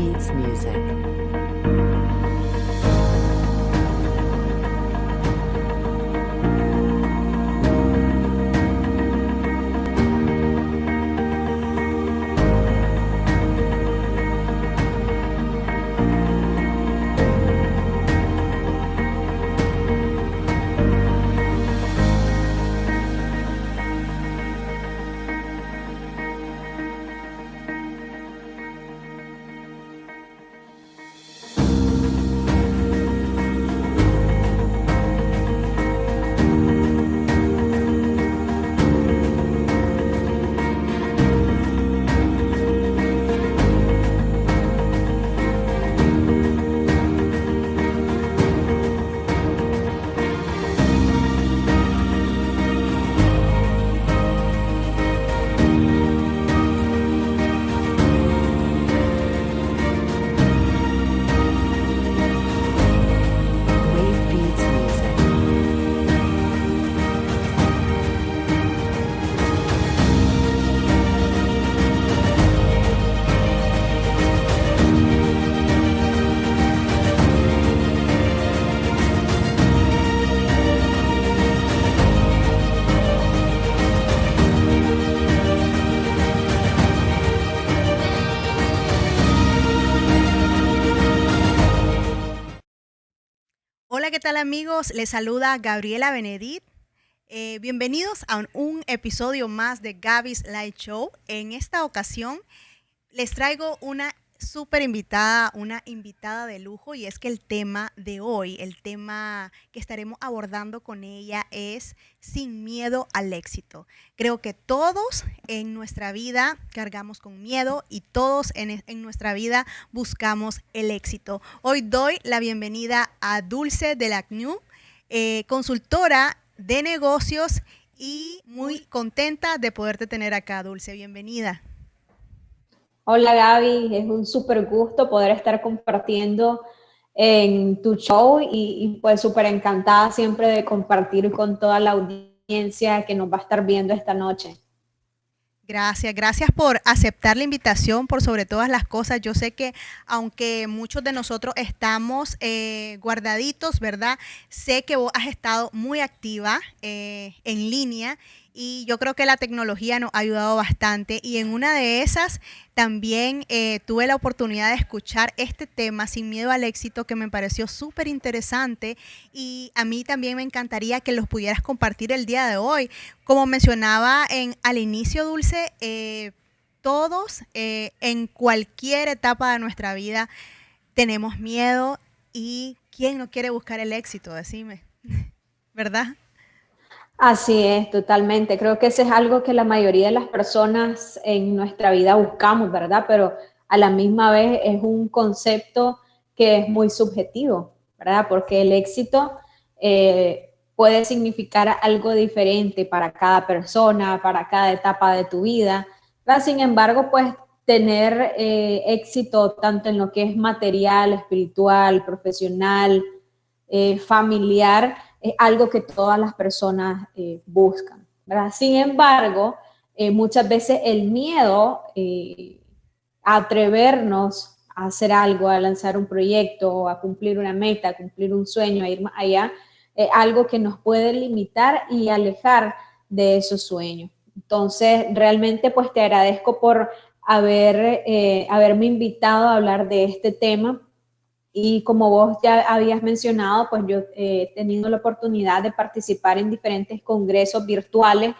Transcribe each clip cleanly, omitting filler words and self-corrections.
Beats Music. Wave Beats Music. Hola, ¿qué tal amigos? Les saluda Gabriela Benedit. Bienvenidos a un episodio más de Gaby's Light Show. En esta ocasión les traigo una súper invitada, una invitada de lujo, y es que el tema de hoy, el tema que estaremos abordando con ella es sin miedo al éxito. Creo que todos en nuestra vida cargamos con miedo y todos en nuestra vida buscamos el éxito. Hoy doy la bienvenida a Dulce de la CNU, consultora de negocios, y muy contenta de poderte tener acá, Dulce. Bienvenida. Hola Gaby, es un súper gusto poder estar compartiendo en tu show y pues súper encantada siempre de compartir con toda la audiencia que nos va a estar viendo esta noche. Gracias por aceptar la invitación, por sobre todas las cosas. Yo sé que aunque muchos de nosotros estamos guardaditos, ¿verdad? Sé que vos has estado muy activa en línea, y yo creo que la tecnología nos ha ayudado bastante. Y en una de esas también tuve la oportunidad de escuchar este tema, Sin miedo al éxito, que me pareció súper interesante, y a mí también me encantaría que los pudieras compartir el día de hoy. Como mencionaba al inicio, Dulce, todos en cualquier etapa de nuestra vida tenemos miedo, y ¿quién no quiere buscar el éxito? Decime, ¿verdad? Así es, totalmente. Creo que eso es algo que la mayoría de las personas en nuestra vida buscamos, ¿verdad? Pero a la misma vez es un concepto que es muy subjetivo, ¿verdad? Porque el éxito puede significar algo diferente para cada persona, para cada etapa de tu vida, ¿verdad? Sin embargo, pues tener éxito tanto en lo que es material, espiritual, profesional, familiar, es algo que todas las personas buscan, ¿verdad? Sin embargo, muchas veces el miedo a atrevernos a hacer algo, a lanzar un proyecto, a cumplir una meta, a cumplir un sueño, a ir más allá, algo que nos puede limitar y alejar de esos sueños. Entonces, realmente pues te agradezco por haberme invitado a hablar de este tema. Y como vos ya habías mencionado, pues yo he tenido la oportunidad de participar en diferentes congresos virtuales,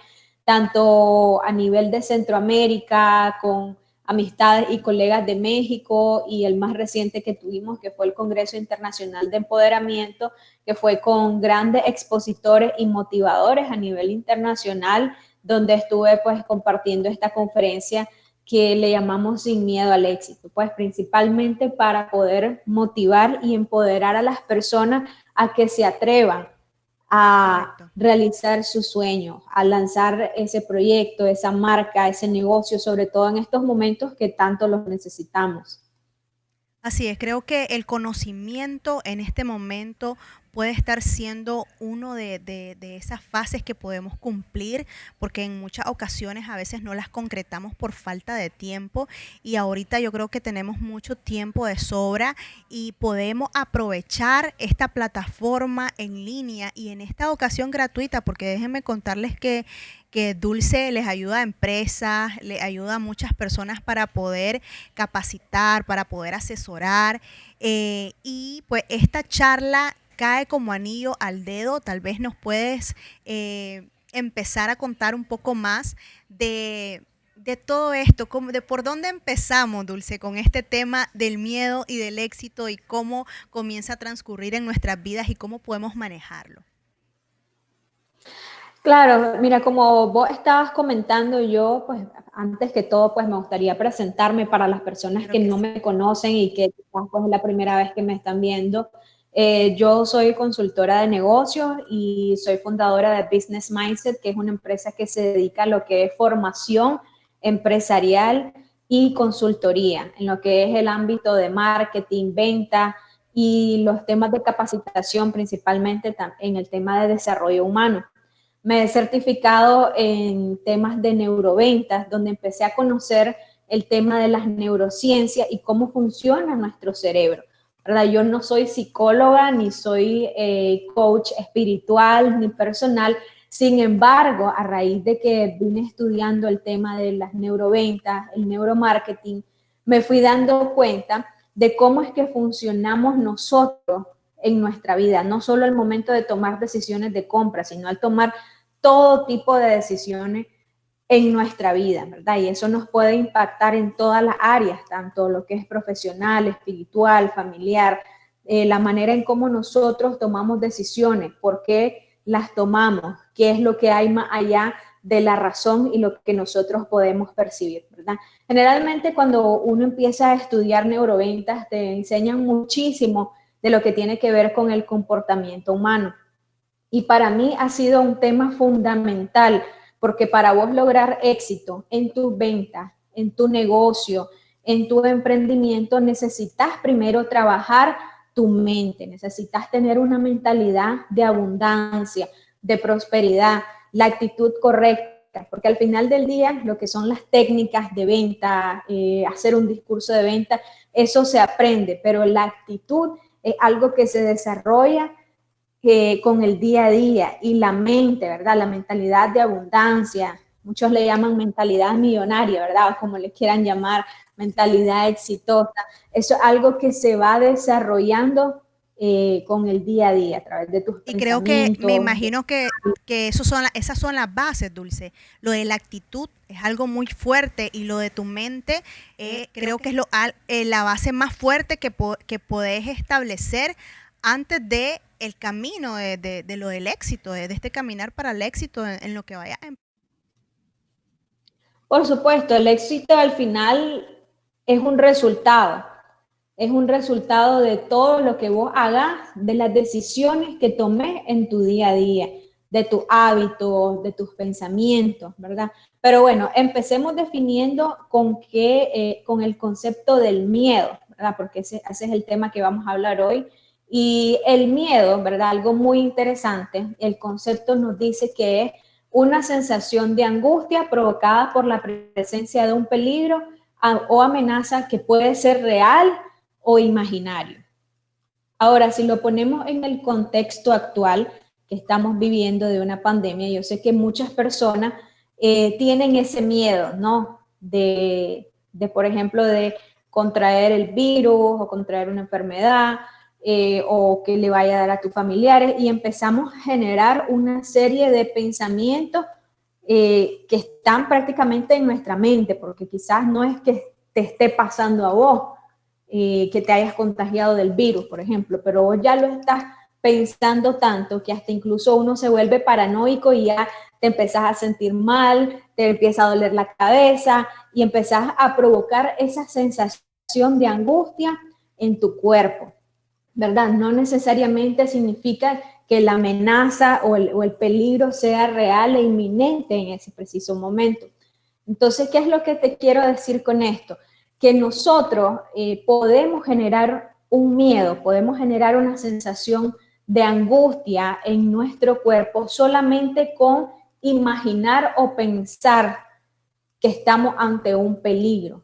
tanto a nivel de Centroamérica, con amistades y colegas de México, y el más reciente que tuvimos, que fue el Congreso Internacional de Empoderamiento, que fue con grandes expositores y motivadores a nivel internacional, donde estuve pues compartiendo esta conferencia que le llamamos Sin miedo al éxito, pues principalmente para poder motivar y empoderar a las personas a que se atrevan a Correcto. realizar sus sueños, a lanzar ese proyecto, esa marca, ese negocio, sobre todo en estos momentos que tanto los necesitamos. Así es, creo que el conocimiento en este momento puede estar siendo uno de esas fases que podemos cumplir, porque en muchas ocasiones a veces no las concretamos por falta de tiempo, y ahorita yo creo que tenemos mucho tiempo de sobra y podemos aprovechar esta plataforma en línea y en esta ocasión gratuita, porque déjenme contarles que Dulce les ayuda a empresas, le ayuda a muchas personas para poder capacitar, para poder asesorar, y pues esta charla cae como anillo al dedo. Tal vez nos puedes empezar a contar un poco más de todo esto, de por dónde empezamos, Dulce, con este tema del miedo y del éxito y cómo comienza a transcurrir en nuestras vidas y cómo podemos manejarlo. Claro, mira, como vos estabas comentando, yo, pues, antes que todo, pues, me gustaría presentarme para las personas Claro que que no sí. me conocen y que quizás, pues, es la primera vez que me están viendo. Yo soy consultora de negocios y soy fundadora de Business Mindset, que es una empresa que se dedica a lo que es formación empresarial y consultoría, en lo que es el ámbito de marketing, venta y los temas de capacitación, principalmente en el tema de desarrollo humano. Me he certificado en temas de neuroventas, donde empecé a conocer el tema de las neurociencias y cómo funciona nuestro cerebro, ¿verdad? Yo no soy psicóloga, ni soy coach espiritual, ni personal. Sin embargo, a raíz de que vine estudiando el tema de las neuroventas, el neuromarketing, me fui dando cuenta de cómo es que funcionamos nosotros en nuestra vida, no solo al momento de tomar decisiones de compra, sino al tomar todo tipo de decisiones en nuestra vida, ¿verdad? Y eso nos puede impactar en todas las áreas, tanto lo que es profesional, espiritual, familiar, la manera en cómo nosotros tomamos decisiones, por qué las tomamos, qué es lo que hay más allá de la razón y lo que nosotros podemos percibir, ¿verdad? Generalmente cuando uno empieza a estudiar neuroventas, te enseñan muchísimo de lo que tiene que ver con el comportamiento humano. Y para mí ha sido un tema fundamental, porque para vos lograr éxito en tus ventas, en tu negocio, en tu emprendimiento, necesitas primero trabajar tu mente, necesitas tener una mentalidad de abundancia, de prosperidad, la actitud correcta, porque al final del día lo que son las técnicas de venta, hacer un discurso de venta, eso se aprende, pero la actitud es algo que se desarrolla con el día a día y la mente, ¿verdad? La mentalidad de abundancia, muchos le llaman mentalidad millonaria, ¿verdad? O como le quieran llamar, mentalidad exitosa. Eso es algo que se va desarrollando con el día a día, a través de tus Y creo que me pensamientos. imagino que esas son las bases, Dulce. Lo de la actitud es algo muy fuerte y lo de tu mente creo que es la base más fuerte que podés establecer antes de el camino de lo del éxito, de este caminar para el éxito en lo que vaya. Por supuesto, el éxito al final es un resultado de todo lo que vos hagas, de las decisiones que tomes en tu día a día, de tus hábitos, de tus pensamientos, ¿verdad? Pero bueno, empecemos definiendo con el concepto del miedo, ¿verdad? Porque ese es el tema que vamos a hablar hoy. Y el miedo, ¿verdad? Algo muy interesante, el concepto nos dice que es una sensación de angustia provocada por la presencia de un peligro o amenaza que puede ser real o imaginario. Ahora, si lo ponemos en el contexto actual que estamos viviendo de una pandemia, yo sé que muchas personas tienen ese miedo, ¿no? Por ejemplo, de contraer el virus o contraer una enfermedad, o que le vaya a dar a tus familiares, y empezamos a generar una serie de pensamientos que están prácticamente en nuestra mente, porque quizás no es que te esté pasando a vos, que te hayas contagiado del virus, por ejemplo, pero vos ya lo estás pensando tanto que hasta incluso uno se vuelve paranoico y ya te empezás a sentir mal, te empieza a doler la cabeza y empezás a provocar esa sensación de angustia en tu cuerpo, ¿verdad? No necesariamente significa que la amenaza o el peligro sea real e inminente en ese preciso momento. Entonces, ¿qué es lo que te quiero decir con esto? Que nosotros podemos generar un miedo, podemos generar una sensación de angustia en nuestro cuerpo solamente con imaginar o pensar que estamos ante un peligro,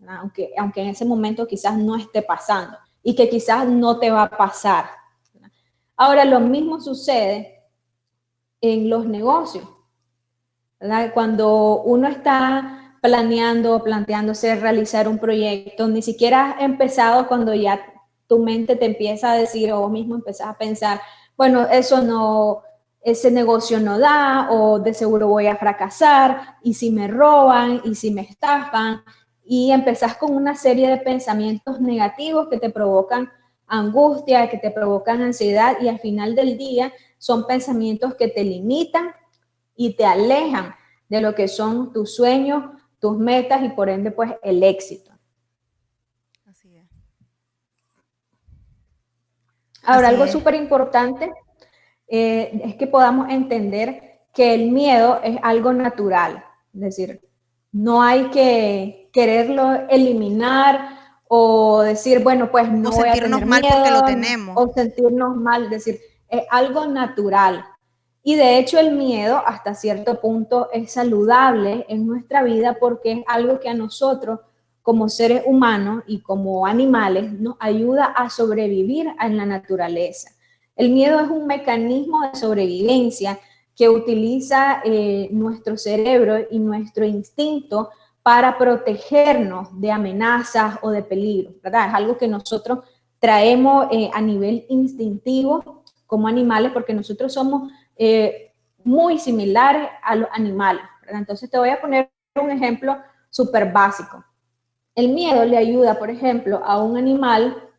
aunque en ese momento quizás no esté pasando y que quizás no te va a pasar. Ahora, lo mismo sucede en los negocios, ¿verdad? Cuando uno está planteándose realizar un proyecto, ni siquiera has empezado cuando ya tu mente te empieza a decir, o vos mismo empezás a pensar, bueno, ese negocio no da, o de seguro voy a fracasar, y si me roban, y si me estafan, y empezás con una serie de pensamientos negativos que te provocan angustia, que te provocan ansiedad, y al final del día son pensamientos que te limitan y te alejan de lo que son tus sueños, tus metas y por ende pues el éxito. Así es. Ahora, Así algo es. súper importante es que podamos entender que el miedo es algo natural, es decir, no hay que quererlo eliminar o decir, bueno, pues no O voy a sentirnos tener mal porque lo miedo tenemos. o sentirnos mal, es decir, es algo natural. Y de hecho el miedo hasta cierto punto es saludable en nuestra vida porque es algo que a nosotros como seres humanos y como animales nos ayuda a sobrevivir en la naturaleza. El miedo es un mecanismo de sobrevivencia que utiliza nuestro cerebro y nuestro instinto para protegernos de amenazas o de peligros, ¿verdad? Es algo que nosotros traemos a nivel instintivo como animales porque nosotros somos muy similares a los animales, ¿verdad? Entonces te voy a poner un ejemplo súper básico. El miedo le ayuda, por ejemplo, a un animal,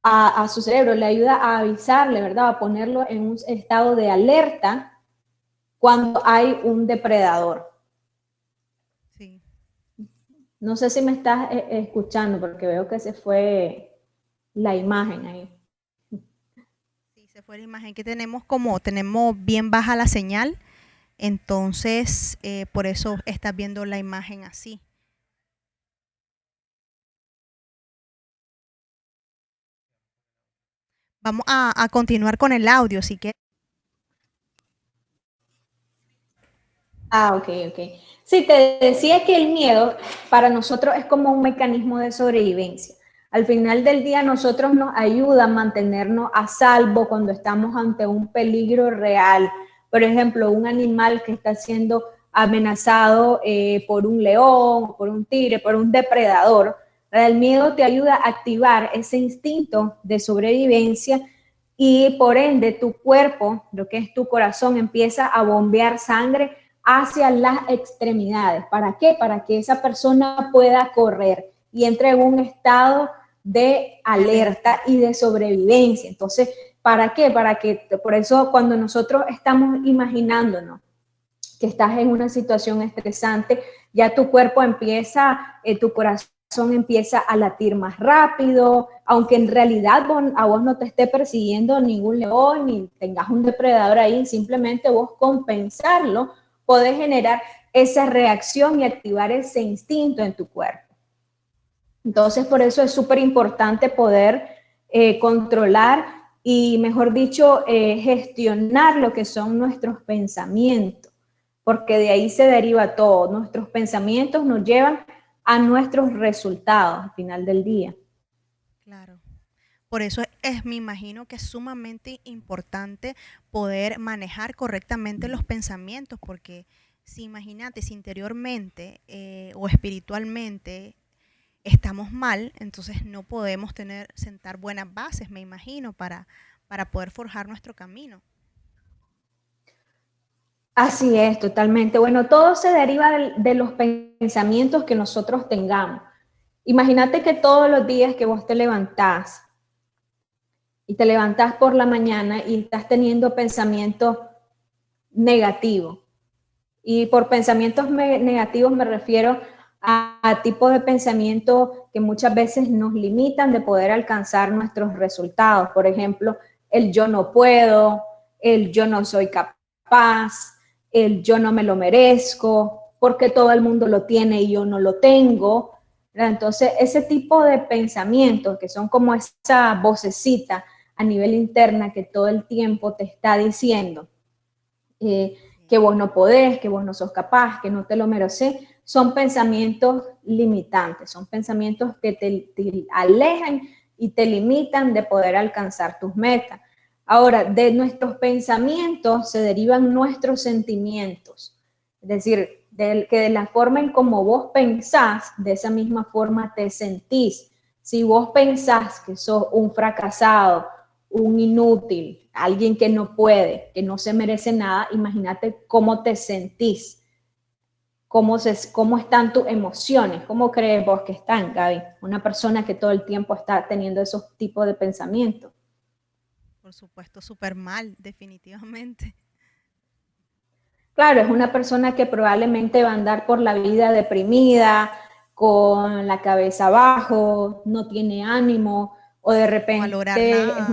a su cerebro, le ayuda a avisarle, ¿verdad? A ponerlo en un estado de alerta cuando hay un depredador. Sí. No sé si me estás escuchando porque veo que se fue la imagen ahí. Sí, se fue la imagen que tenemos tenemos bien baja la señal, entonces por eso estás viendo la imagen así. Vamos a continuar con el audio, si quieres. Ok, ok. Sí, te decía que el miedo para nosotros es como un mecanismo de sobrevivencia. Al final del día, nosotros nos ayuda a mantenernos a salvo cuando estamos ante un peligro real. Por ejemplo, un animal que está siendo amenazado por un león, por un tigre, por un depredador. El miedo te ayuda a activar ese instinto de sobrevivencia y por ende tu cuerpo, lo que es tu corazón, empieza a bombear sangre hacia las extremidades. ¿Para qué? Para que esa persona pueda correr y entre en un estado de alerta y de sobrevivencia. Entonces, ¿para qué? Por eso cuando nosotros estamos imaginándonos que estás en una situación estresante, ya tu cuerpo empieza, tu corazón empieza a latir más rápido, aunque en realidad a vos no te esté persiguiendo ningún león, ni tengas un depredador ahí, simplemente vos compensarlo, podés generar esa reacción y activar ese instinto en tu cuerpo. Entonces, por eso es súper importante poder controlar y, mejor dicho, gestionar lo que son nuestros pensamientos, porque de ahí se deriva todo. Nuestros pensamientos nos llevan a nuestros resultados al final del día. Claro. Por eso me imagino que es sumamente importante poder manejar correctamente los pensamientos, porque si imagínate, si interiormente o espiritualmente estamos mal, entonces no podemos sentar buenas bases, me imagino, para poder forjar nuestro camino. Así es, totalmente. Bueno, todo se deriva de los pensamientos que nosotros tengamos. Imagínate que todos los días que vos te levantás y te levantás por la mañana y estás teniendo pensamientos negativos. Y por pensamientos negativos me refiero a tipos de pensamientos que muchas veces nos limitan de poder alcanzar nuestros resultados. Por ejemplo, el yo no puedo, el yo no soy capaz, el yo no me lo merezco, porque todo el mundo lo tiene y yo no lo tengo. ¿Verdad? Entonces, ese tipo de pensamientos que son como esa vocecita a nivel interna que todo el tiempo te está diciendo que vos no podés, que vos no sos capaz, que no te lo mereces, son pensamientos limitantes, son pensamientos que te alejan y te limitan de poder alcanzar tus metas. Ahora, de nuestros pensamientos se derivan nuestros sentimientos, es decir, que de la forma en como vos pensás, de esa misma forma te sentís. Si vos pensás que sos un fracasado, un inútil, alguien que no puede, que no se merece nada, imagínate cómo te sentís, cómo están tus emociones, cómo crees vos que están, Gaby, una persona que todo el tiempo está teniendo esos tipos de pensamientos. Por supuesto, súper mal, definitivamente. Claro, es una persona que probablemente va a andar por la vida deprimida, con la cabeza abajo, no tiene ánimo, o de No valorar repente es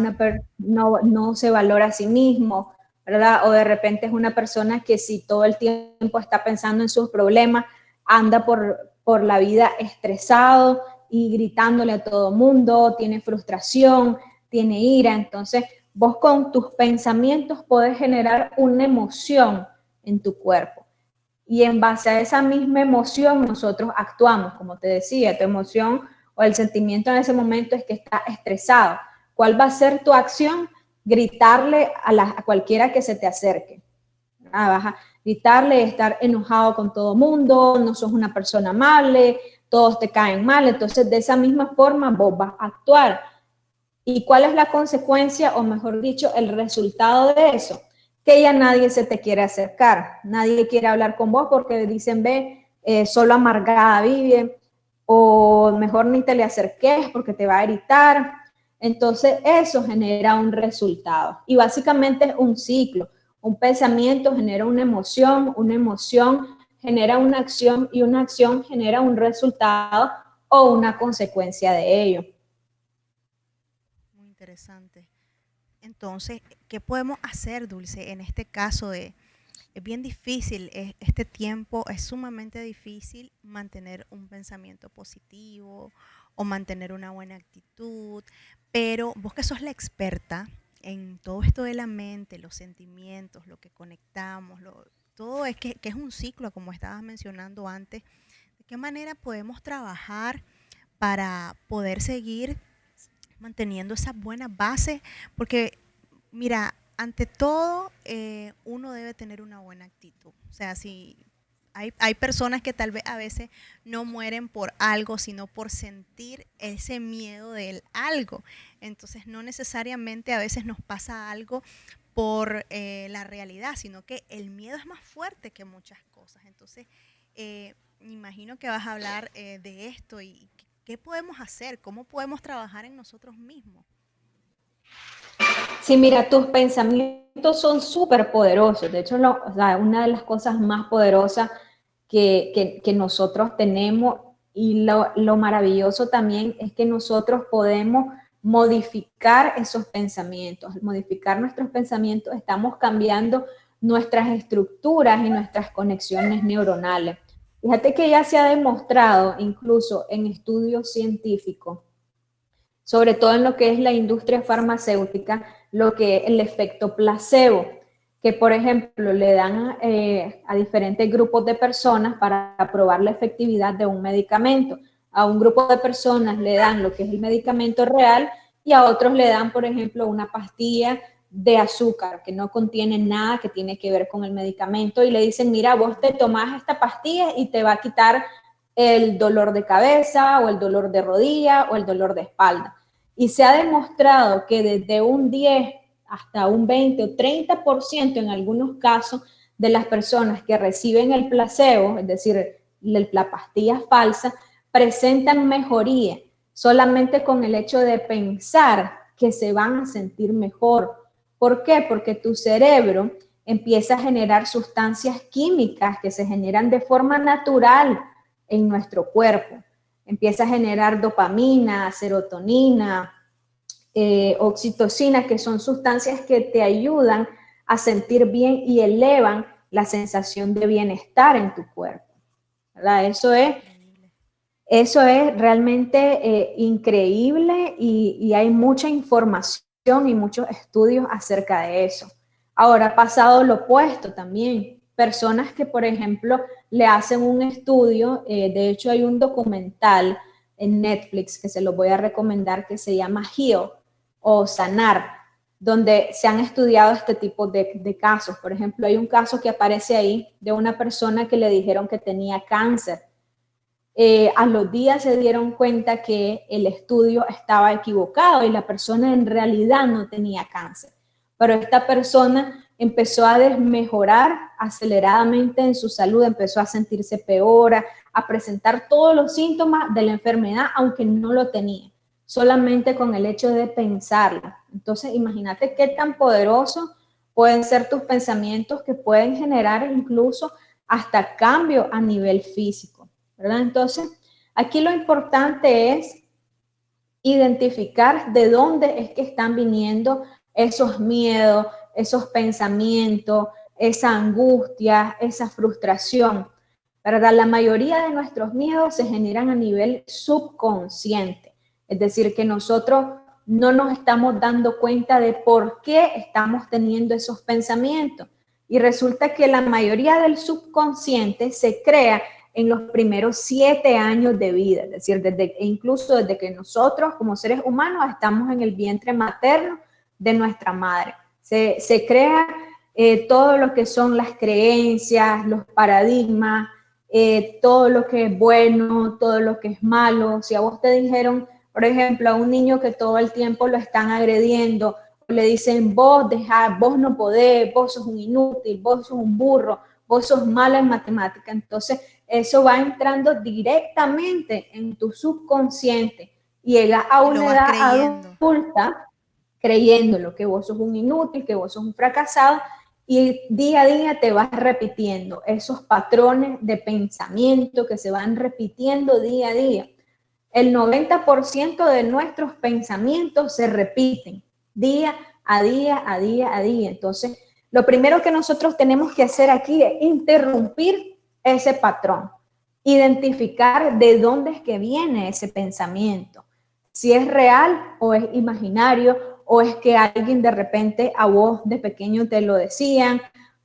nada. no se valora a sí mismo, ¿verdad? O de repente es una persona que si todo el tiempo está pensando en sus problemas, anda por la vida estresado y gritándole a todo mundo, tiene frustración, tiene ira. Entonces, vos con tus pensamientos podés generar una emoción en tu cuerpo. Y en base a esa misma emoción nosotros actuamos, como te decía, tu emoción o el sentimiento en ese momento es que estás estresado. ¿Cuál va a ser tu acción? Gritarle a cualquiera que se te acerque. Vas a gritarle, estar enojado con todo mundo, no sos una persona amable, todos te caen mal, entonces de esa misma forma vos vas a actuar. ¿Y cuál es la consecuencia, o mejor dicho, el resultado de eso? Que ya nadie se te quiere acercar, nadie quiere hablar con vos porque dicen, ve, solo amargada vive, o mejor ni te le acerques porque te va a gritar. Entonces eso genera un resultado y básicamente es un ciclo. Un pensamiento genera una emoción genera una acción y una acción genera un resultado o una consecuencia de ello. Muy interesante. Entonces, ¿qué podemos hacer, Dulce, en este caso es bien difícil, este tiempo es sumamente difícil mantener un pensamiento positivo o mantener una buena actitud, pero vos que sos la experta en todo esto de la mente, los sentimientos, lo que conectamos, todo es que es un ciclo, como estabas mencionando antes, ¿de qué manera podemos trabajar para poder seguir manteniendo esas buenas bases? Porque mira, ante todo, uno debe tener una buena actitud. O sea, si hay personas que tal vez a veces no mueren por algo, sino por sentir ese miedo del algo. Entonces, no necesariamente a veces nos pasa algo por la realidad, sino que el miedo es más fuerte que muchas cosas. Entonces, me imagino que vas a hablar de esto y qué podemos hacer, cómo podemos trabajar en nosotros mismos. Sí, mira, tus pensamientos son súper poderosos. De hecho, o sea, una de las cosas más poderosas que nosotros tenemos y lo maravilloso también es que nosotros podemos modificar esos pensamientos. Al modificar nuestros pensamientos, estamos cambiando nuestras estructuras y nuestras conexiones neuronales. Fíjate que ya se ha demostrado, incluso en estudios científicos, sobre todo en lo que es la industria farmacéutica, lo que es el efecto placebo, que por ejemplo le dan a diferentes grupos de personas para probar la efectividad de un medicamento. A un grupo de personas le dan lo que es el medicamento real y a otros le dan, por ejemplo, una pastilla de azúcar que no contiene nada que tiene que ver con el medicamento y le dicen, mira, vos te tomás esta pastilla y te va a quitar el dolor de cabeza o el dolor de rodilla o el dolor de espalda. Y se ha demostrado que desde un 10 hasta un 20 o 30% en algunos casos de las personas que reciben el placebo, es decir, la pastilla falsa, presentan mejoría solamente con el hecho de pensar que se van a sentir mejor. ¿Por qué? Porque tu cerebro empieza a generar sustancias químicas que se generan de forma natural en nuestro cuerpo. Empieza a generar dopamina, serotonina, oxitocina, que son sustancias que te ayudan a sentir bien y elevan la sensación de bienestar en tu cuerpo, ¿verdad? Increíble. Eso es realmente increíble y hay mucha información y muchos estudios acerca de eso. Ahora ha pasado lo opuesto también. Personas que, por ejemplo, le hacen un estudio, de hecho hay un documental en Netflix que se lo voy a recomendar que se llama Heal o Sanar, donde se han estudiado este tipo de casos. Por ejemplo, hay un caso que aparece ahí de una persona que le dijeron que tenía cáncer. A los días se dieron cuenta que el estudio estaba equivocado y la persona en realidad no tenía cáncer. Pero esta persona empezó a desmejorar aceleradamente en su salud, empezó a sentirse peor, a presentar todos los síntomas de la enfermedad, aunque no lo tenía, solamente con el hecho de pensarlo. Entonces, imagínate qué tan poderosos pueden ser tus pensamientos que pueden generar incluso hasta cambio a nivel físico, ¿verdad? Entonces, aquí lo importante es identificar de dónde es que están viniendo esos miedos, esos pensamientos, esa angustia, esa frustración, ¿verdad? La mayoría de nuestros miedos se generan a nivel subconsciente, es decir, que nosotros no nos estamos dando cuenta de por qué estamos teniendo esos pensamientos. Y resulta que la mayoría del subconsciente se crea en los primeros 7 años de vida, es decir, incluso desde que nosotros como seres humanos estamos en el vientre materno de nuestra madre. Se crea todo lo que son las creencias, los paradigmas, todo lo que es bueno, todo lo que es malo. Si a vos te dijeron, por ejemplo, a un niño que todo el tiempo lo están agrediendo, le dicen, vos no podés, vos sos un inútil, vos sos un burro, vos sos malo en matemática. Entonces, eso va entrando directamente en tu subconsciente y llega a una edad adulta creyéndolo, que vos sos un inútil, que vos sos un fracasado, y día a día te vas repitiendo esos patrones de pensamiento que se van repitiendo día a día. El 90% de nuestros pensamientos se repiten día a día, a día a día. Entonces, lo primero que nosotros tenemos que hacer aquí es interrumpir ese patrón, identificar de dónde es que viene ese pensamiento, si es real o es imaginario, o es que alguien de repente a vos de pequeño te lo decían,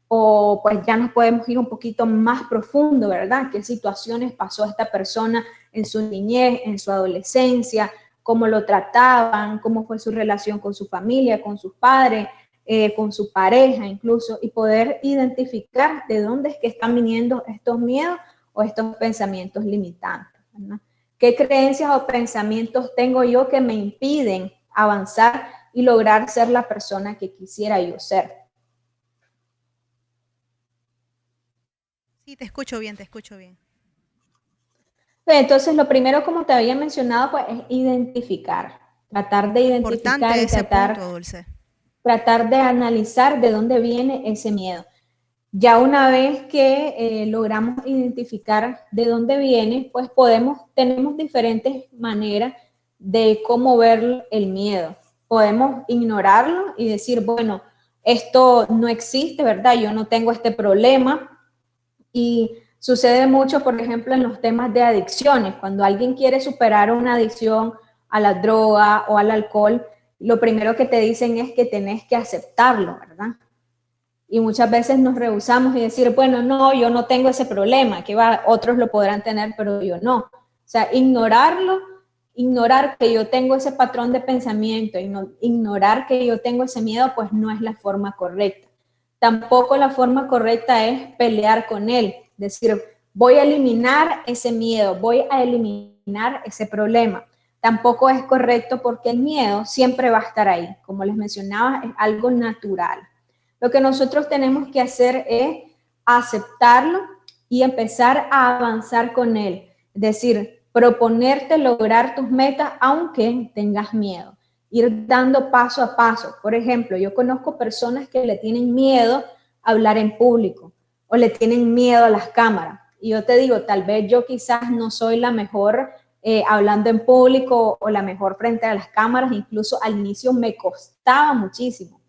o pues ya nos podemos ir un poquito más profundo, ¿verdad? ¿Qué situaciones pasó esta persona en su niñez, en su adolescencia? ¿Cómo lo trataban? ¿Cómo fue su relación con su familia, con sus padres, con su pareja incluso? Y poder identificar de dónde es que están viniendo estos miedos o estos pensamientos limitantes, ¿verdad? ¿Qué creencias o pensamientos tengo yo que me impiden avanzar y lograr ser la persona que quisiera yo ser? Sí, te escucho bien, te escucho bien. Entonces, lo primero, como te había mencionado, pues es identificar, tratar de identificar y tratar de analizar de dónde viene ese miedo. Ya una vez que logramos identificar de dónde viene, pues tenemos diferentes maneras de cómo ver el miedo. Podemos ignorarlo y decir, bueno, esto no existe, ¿verdad? Yo no tengo este problema. Y sucede mucho, por ejemplo, en los temas de adicciones. Cuando alguien quiere superar una adicción a la droga o al alcohol, lo primero que te dicen es que tenés que aceptarlo, ¿verdad? Y muchas veces nos rehusamos y decir, bueno, no, yo no tengo ese problema, otros lo podrán tener, pero yo no. O sea, ignorarlo, ignorar que yo tengo ese patrón de pensamiento, ignorar que yo tengo ese miedo, pues no es la forma correcta. Tampoco la forma correcta es pelear con él, decir, voy a eliminar ese miedo, voy a eliminar ese problema. Tampoco es correcto porque el miedo siempre va a estar ahí. Como les mencionaba, es algo natural. Lo que nosotros tenemos que hacer es aceptarlo y empezar a avanzar con él. Es decir, proponerte lograr tus metas aunque tengas miedo. Ir dando paso a paso. Por ejemplo, yo conozco personas que le tienen miedo a hablar en público o le tienen miedo a las cámaras. Y yo te digo, tal vez yo quizás no soy la mejor hablando en público o la mejor frente a las cámaras. Incluso al inicio me costaba muchísimo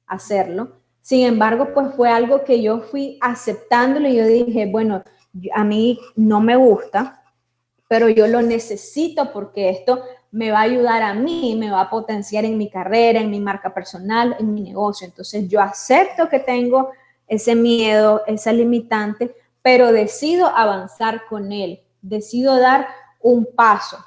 hacerlo. Sin embargo, pues fue algo que yo fui aceptándolo y yo dije, bueno, a mí no me gusta, pero yo lo necesito porque esto me va a ayudar a mí, me va a potenciar en mi carrera, en mi marca personal, en mi negocio. Entonces yo acepto que tengo ese miedo, esa limitante, pero decido avanzar con él, decido dar un paso,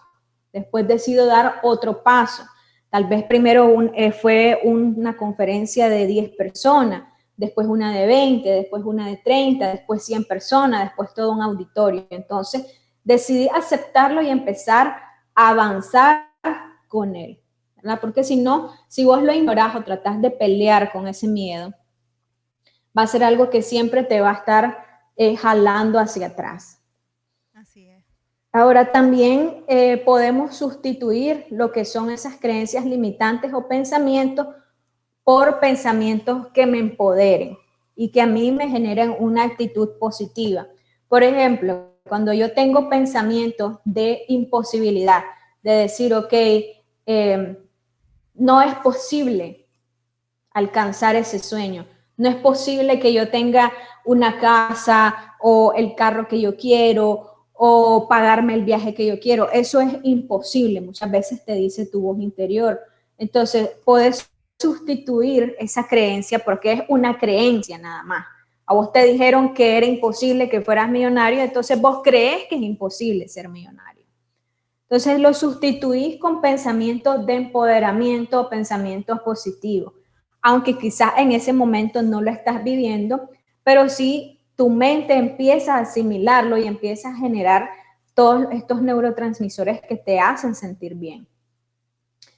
después decido dar otro paso. Tal vez primero fue una conferencia de 10 personas, después una de 20, después una de 30, después 100 personas, después todo un auditorio. Entonces decidí aceptarlo y empezar a avanzar con él, ¿verdad? Porque si no, si vos lo ignorás o tratás de pelear con ese miedo, va a ser algo que siempre te va a estar jalando hacia atrás. Así es. Ahora también podemos sustituir lo que son esas creencias limitantes o pensamientos por pensamientos que me empoderen y que a mí me generen una actitud positiva. Por ejemplo, cuando yo tengo pensamientos de imposibilidad, de decir, ok, no es posible alcanzar ese sueño, no es posible que yo tenga una casa o el carro que yo quiero o pagarme el viaje que yo quiero, eso es imposible, muchas veces te dice tu voz interior. Entonces, puedes sustituir esa creencia porque es una creencia nada más. A vos te dijeron que era imposible que fueras millonario, entonces vos crees que es imposible ser millonario. Entonces lo sustituís con pensamientos de empoderamiento, pensamientos positivos, aunque quizás en ese momento no lo estás viviendo, pero sí tu mente empieza a asimilarlo y empieza a generar todos estos neurotransmisores que te hacen sentir bien.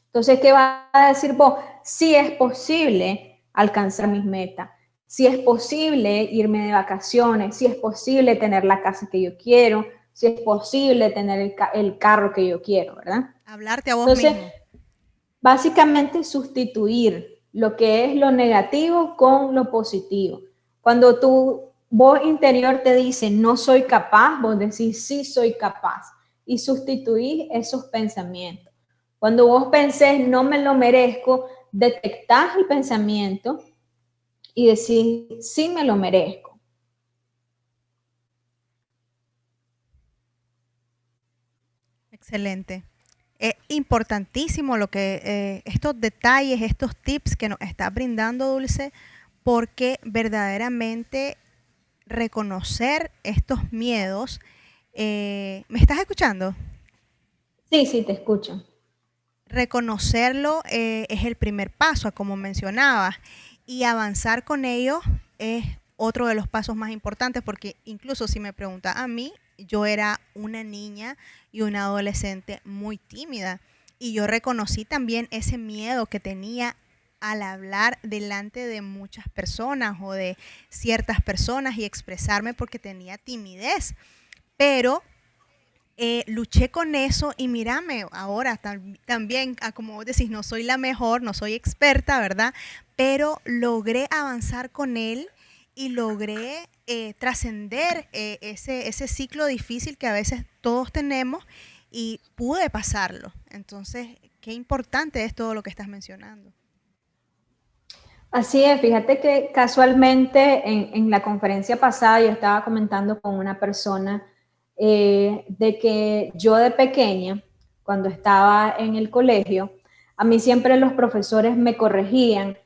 Entonces, ¿qué vas a decir vos? Sí es posible alcanzar mis metas, sí es posible irme de vacaciones, sí es posible tener la casa que yo quiero, si es posible tener el carro que yo quiero, ¿verdad? Hablarte a vos Entonces, mismo. básicamente sustituir lo que es lo negativo con lo positivo. Cuando tu voz interior te dice no soy capaz, vos decís sí soy capaz y sustituís esos pensamientos. Cuando vos pensés no me lo merezco, detectás el pensamiento y decís sí me lo merezco. Excelente. Es importantísimo lo que estos detalles, estos tips que nos está brindando Dulce, porque verdaderamente reconocer estos miedos. ¿Me estás escuchando? Sí, sí, te escucho. Reconocerlo es el primer paso, como mencionabas, y avanzar con ello es otro de los pasos más importantes, porque incluso si me pregunta a mí, yo era una niña y una adolescente muy tímida, y yo reconocí también ese miedo que tenía al hablar delante de muchas personas o de ciertas personas y expresarme porque tenía timidez, pero luché con eso y mírame, ahora también, como vos decís, no soy la mejor, no soy experta, ¿verdad? Pero logré avanzar con él y logré trascender ese ciclo difícil que a veces todos tenemos y pude pasarlo. Entonces, qué importante es todo lo que estás mencionando. Así es, fíjate que casualmente en la conferencia pasada yo estaba comentando con una persona de que yo de pequeña, cuando estaba en el colegio, a mí siempre los profesores me corregían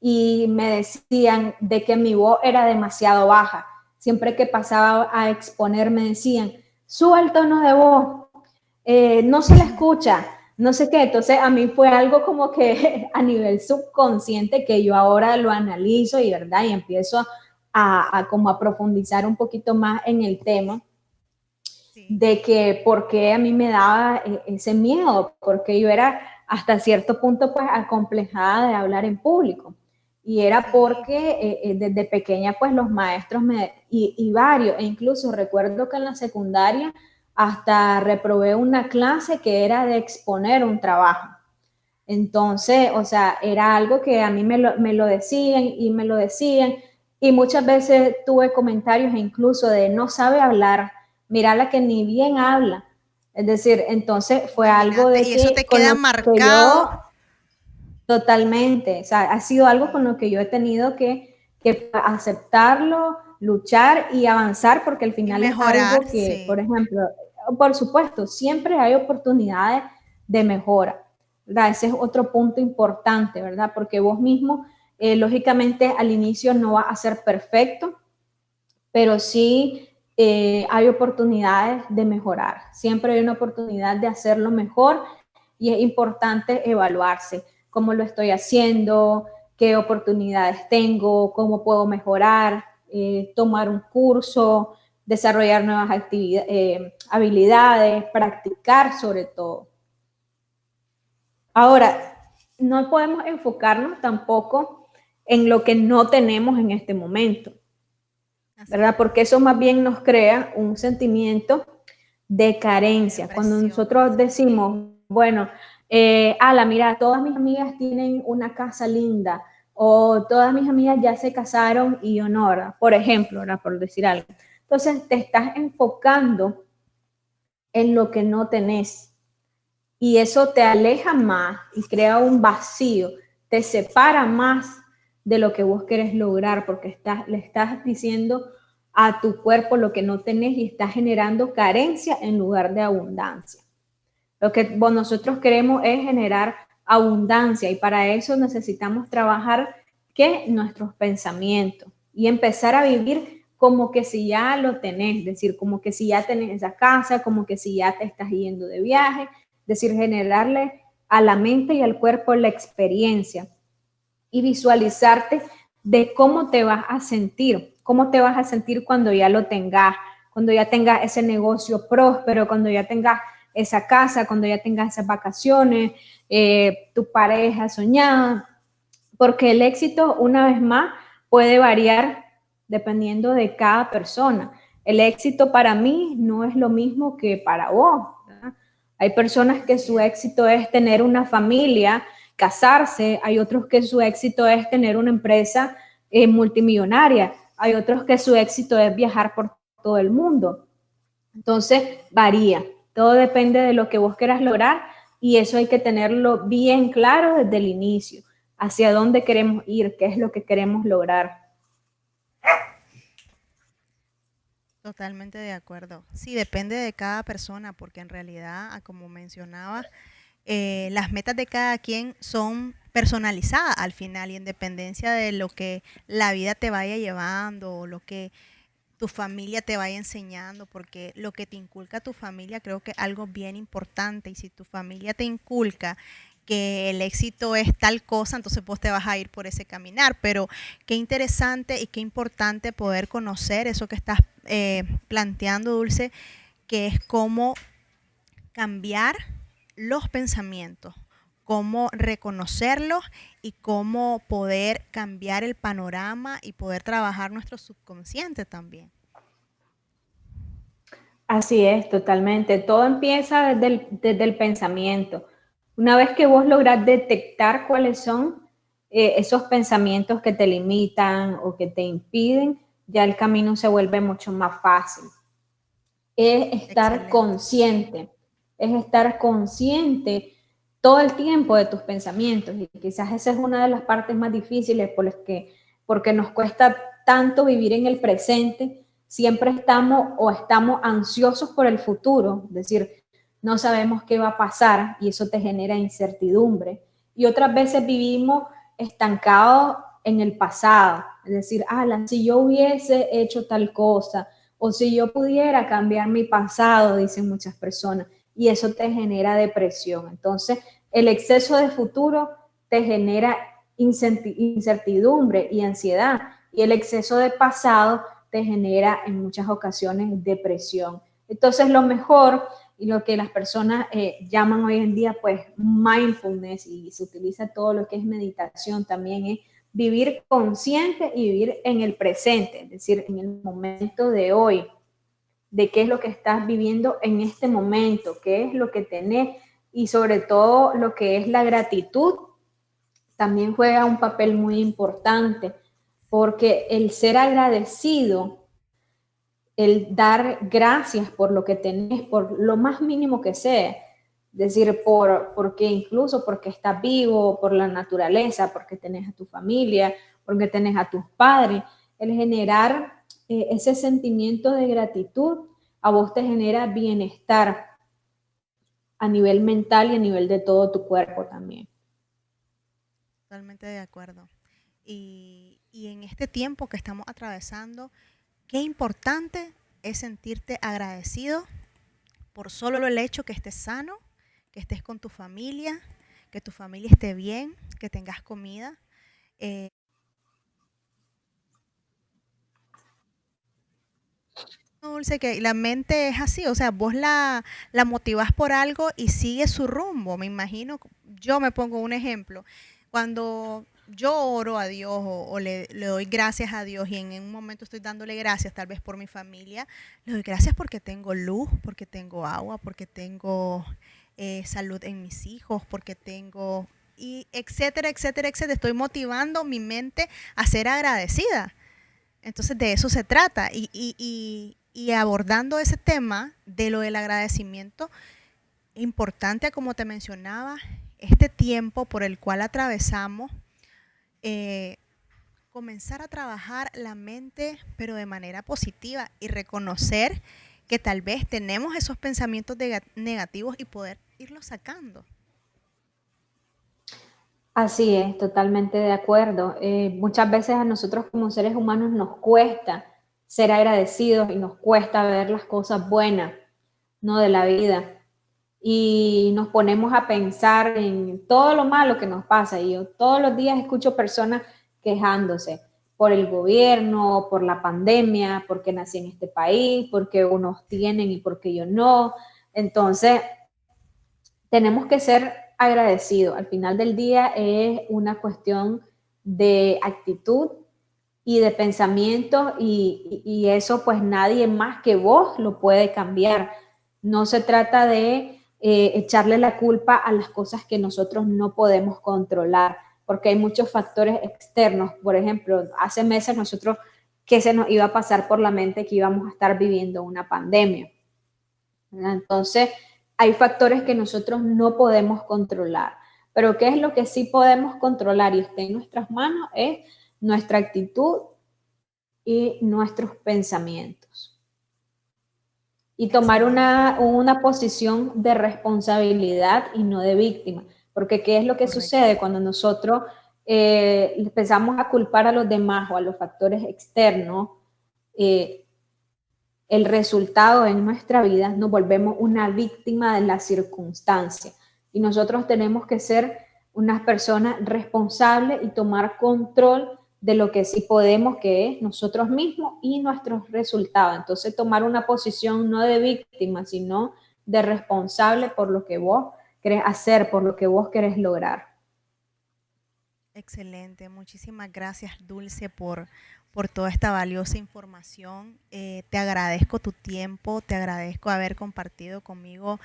y me decían de que mi voz era demasiado baja. Siempre que pasaba a exponer me decían, sube el tono de voz, no se la escucha, no sé qué. Entonces a mí fue algo como que a nivel subconsciente que yo ahora lo analizo y verdad y empiezo como a profundizar un poquito más en el tema Sí. de que por qué a mí me daba ese miedo, porque yo era hasta cierto punto pues acomplejada de hablar en público. Y era porque desde pequeña pues los maestros y varios, e incluso recuerdo que en la secundaria hasta reprobé una clase que era de exponer un trabajo. Entonces, o sea, era algo que a mí me lo decían y me lo decían y muchas veces tuve comentarios incluso de no sabe hablar, mira la que ni bien habla. Es decir, entonces fue algo Imagínate, de y eso que te con queda lo que marcado. yo totalmente, o sea, ha sido algo con Sí. lo que yo he tenido que aceptarlo, luchar y avanzar porque al Y final es mejorar, algo que, por sí. ejemplo, por supuesto, siempre hay oportunidades de mejora, ¿verdad? Ese es otro punto importante, ¿verdad? Porque vos mismo, lógicamente, al inicio no va a ser perfecto, pero sí hay oportunidades de mejorar. Siempre hay una oportunidad de hacerlo mejor y es importante evaluarse. ¿Cómo lo estoy haciendo? ¿Qué oportunidades tengo? ¿Cómo puedo mejorar? Tomar un curso, desarrollar nuevas habilidades, practicar sobre todo. Ahora, no podemos enfocarnos tampoco en lo que no tenemos en este momento, ¿verdad? Porque eso más bien nos crea un sentimiento de carencia. Cuando nosotros decimos, bueno, mira, todas mis amigas tienen una casa linda, o todas mis amigas ya se casaron y yo no, ¿verdad? Por ejemplo, ¿verdad? Por decir algo. Entonces te estás enfocando en lo que no tenés y eso te aleja más y crea un vacío, te separa más de lo que vos querés lograr porque le estás diciendo a tu cuerpo lo que no tenés y estás generando carencia en lugar de abundancia. Lo que nosotros queremos es generar abundancia y para eso necesitamos trabajar nuestros pensamientos y empezar a vivir como que si ya lo tenés, es decir, como que si ya tenés esa casa, como que si ya te estás yendo de viaje, es decir, generarle a la mente y al cuerpo la experiencia y visualizarte de cómo te vas a sentir cuando ya lo tengas, cuando ya tengas ese negocio próspero, cuando ya tengas esa casa, cuando ya tengas esas vacaciones, tu pareja soñada, porque el éxito, una vez más, puede variar dependiendo de cada persona. El éxito para mí no es lo mismo que para vos, ¿verdad? Hay personas que su éxito es tener una familia, casarse, hay otros que su éxito es tener una empresa multimillonaria, hay otros que su éxito es viajar por todo el mundo. Entonces, varía. Todo depende de lo que vos quieras lograr y eso hay que tenerlo bien claro desde el inicio. Hacia dónde queremos ir, qué es lo que queremos lograr. Totalmente de acuerdo. Sí, depende de cada persona, porque en realidad, como mencionaba, las metas de cada quien son personalizadas al final y en dependencia de lo que la vida te vaya llevando o lo que tu familia te vaya enseñando, porque lo que te inculca tu familia creo que es algo bien importante y si tu familia te inculca que el éxito es tal cosa, entonces vos te vas a ir por ese caminar, pero qué interesante y qué importante poder conocer eso que estás planteando, Dulce, que es cómo cambiar los pensamientos, cómo reconocerlos y cómo poder cambiar el panorama y poder trabajar nuestro subconsciente también. Así es, totalmente. Todo empieza desde el pensamiento. Una vez que vos lográs detectar cuáles son esos pensamientos que te limitan o que te impiden, ya el camino se vuelve mucho más fácil. Es estar consciente, es estar consciente todo el tiempo de tus pensamientos y quizás esa es una de las partes más difíciles porque nos cuesta tanto vivir en el presente, siempre estamos ansiosos por el futuro, es decir, no sabemos qué va a pasar y eso te genera incertidumbre y otras veces vivimos estancados en el pasado, es decir, si yo hubiese hecho tal cosa, o si yo pudiera cambiar mi pasado, dicen muchas personas, y eso te genera depresión. Entonces, el exceso de futuro te genera incertidumbre y ansiedad, y el exceso de pasado te genera en muchas ocasiones depresión. Entonces, lo mejor y lo que las personas llaman hoy en día, pues, mindfulness, y se utiliza todo lo que es meditación también, es vivir consciente y vivir en el presente, es decir, en el momento de hoy, de qué es lo que estás viviendo en este momento, qué es lo que tenés y sobre todo lo que es la gratitud también juega un papel muy importante porque el ser agradecido, el dar gracias por lo que tenés, por lo más mínimo que sea, es decir, porque incluso porque estás vivo, por la naturaleza, porque tenés a tu familia, porque tenés a tus padres, el generar ese sentimiento de gratitud a vos te genera bienestar a nivel mental y a nivel de todo tu cuerpo también. Totalmente de acuerdo. Y en este tiempo que estamos atravesando, qué importante es sentirte agradecido por solo el hecho que estés sano, que estés con que tu familia esté bien, que tengas comida. Eh, Dulce, que la mente es así, o sea, vos la motivás por algo y sigue su rumbo, me imagino. Yo me pongo un ejemplo. Cuando yo oro a Dios o le doy gracias a Dios y en un momento estoy dándole gracias tal vez por mi familia, le doy gracias porque tengo luz, porque tengo agua, porque tengo salud en mis hijos, porque tengo, y etcétera, etcétera, etcétera. Estoy motivando mi mente a ser agradecida. Entonces de eso se trata. Y abordando ese tema de lo del agradecimiento, importante, como te mencionaba, este tiempo por el cual atravesamos, eh, comenzar a trabajar la mente, pero de manera positiva y reconocer que tal vez tenemos esos pensamientos negativos y poder irlos sacando. Así es, totalmente de acuerdo. Muchas veces a nosotros como seres humanos nos cuesta ser agradecidos y nos cuesta ver las cosas buenas, ¿no? De la vida. Y nos ponemos a pensar en todo lo malo que nos pasa. Y yo todos los días escucho personas quejándose por el gobierno, por la pandemia, porque nací en este país, porque unos tienen y porque yo no. Entonces, tenemos que ser agradecidos. Al final del día es una cuestión de actitud y de pensamiento y eso pues nadie más que vos lo puede cambiar. No se trata de echarle la culpa a las cosas que nosotros no podemos controlar, porque hay muchos factores externos. Por ejemplo, hace meses nosotros, ¿qué se nos iba a pasar por la mente que íbamos a estar viviendo una pandemia? ¿Verdad? Entonces, hay factores que nosotros no podemos controlar, pero ¿qué es lo que sí podemos controlar y está en nuestras manos? Es nuestra actitud y nuestros pensamientos. Y tomar Excelente, una posición de responsabilidad y no de víctima. Porque ¿qué es lo que correcto. sucede cuando nosotros empezamos a culpar a los demás o a los factores externos? Eh, el resultado en nuestra vida nos volvemos una víctima de la circunstancia. Y nosotros tenemos que ser unas personas responsables y tomar control de lo que sí podemos, que es nosotros mismos y nuestros resultados. Entonces, tomar una posición no de víctima, sino de responsable por lo que vos querés hacer, por lo que vos querés lograr. Excelente, muchísimas gracias Dulce por toda esta valiosa información. Te agradezco tu tiempo, te agradezco haber compartido conmigo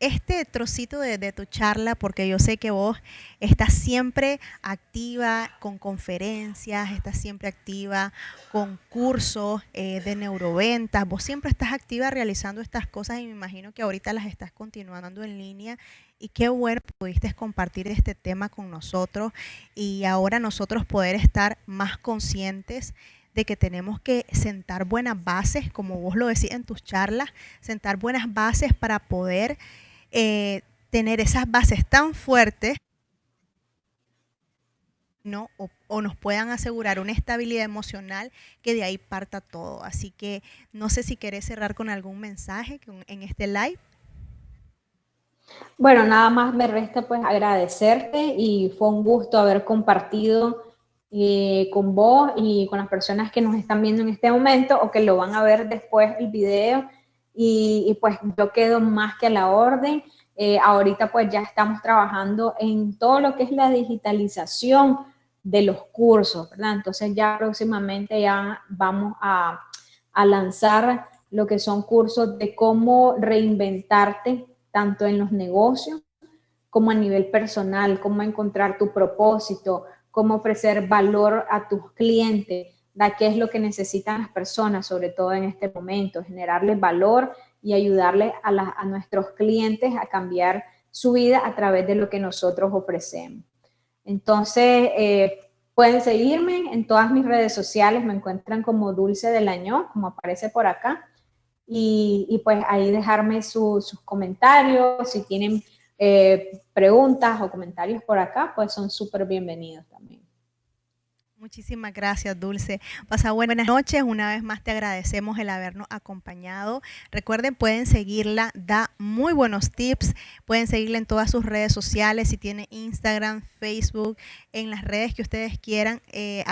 este trocito de tu charla, porque yo sé que vos estás siempre activa con conferencias, estás siempre activa con cursos de neuroventas, vos siempre estás activa realizando estas cosas y me imagino que ahorita las estás continuando en línea y qué bueno que pudiste compartir este tema con nosotros y ahora nosotros poder estar más conscientes de que tenemos que sentar buenas bases, como vos lo decís en tus charlas, sentar buenas bases para poder tener esas bases tan fuertes, ¿no? O nos puedan asegurar una estabilidad emocional que de ahí parta todo. Así que no sé si querés cerrar con algún mensaje en este live. Bueno, nada más me resta pues agradecerte y fue un gusto haber compartido con vos y con las personas que nos están viendo en este momento o que lo van a ver después el video y pues yo quedo más que a la orden. Ahorita pues ya estamos trabajando en todo lo que es la digitalización de los cursos, ¿verdad? Entonces ya próximamente ya vamos a lanzar lo que son cursos de cómo reinventarte tanto en los negocios como a nivel personal, cómo encontrar tu propósito, cómo ofrecer valor a tus clientes, da qué es lo que necesitan las personas, sobre todo en este momento, generarles valor y ayudarles a nuestros clientes a cambiar su vida a través de lo que nosotros ofrecemos. Entonces, pueden seguirme en todas mis redes sociales, me encuentran como Dulce del Año, como aparece por acá, y pues ahí dejarme sus comentarios. Si tienen preguntas o comentarios por acá, pues son súper bienvenidos también. Muchísimas gracias, Dulce. Pasa buenas noches. Una vez más te agradecemos el habernos acompañado. Recuerden, pueden seguirla, da muy buenos tips. Pueden seguirla en todas sus redes sociales, si tiene Instagram, Facebook, en las redes que ustedes quieran.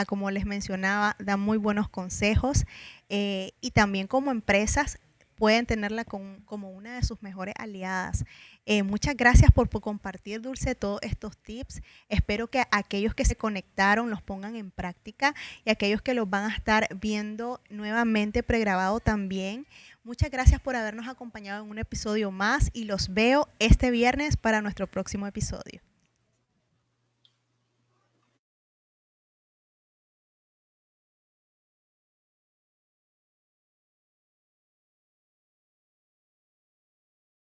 Como les mencionaba, da muy buenos consejos. Y también como empresas pueden tenerla como una de sus mejores aliadas. Muchas gracias por compartir, Dulce, todos estos tips. Espero que aquellos que se conectaron los pongan en práctica y aquellos que los van a estar viendo nuevamente pregrabado también. Muchas gracias por habernos acompañado en un episodio más y los veo este viernes para nuestro próximo episodio.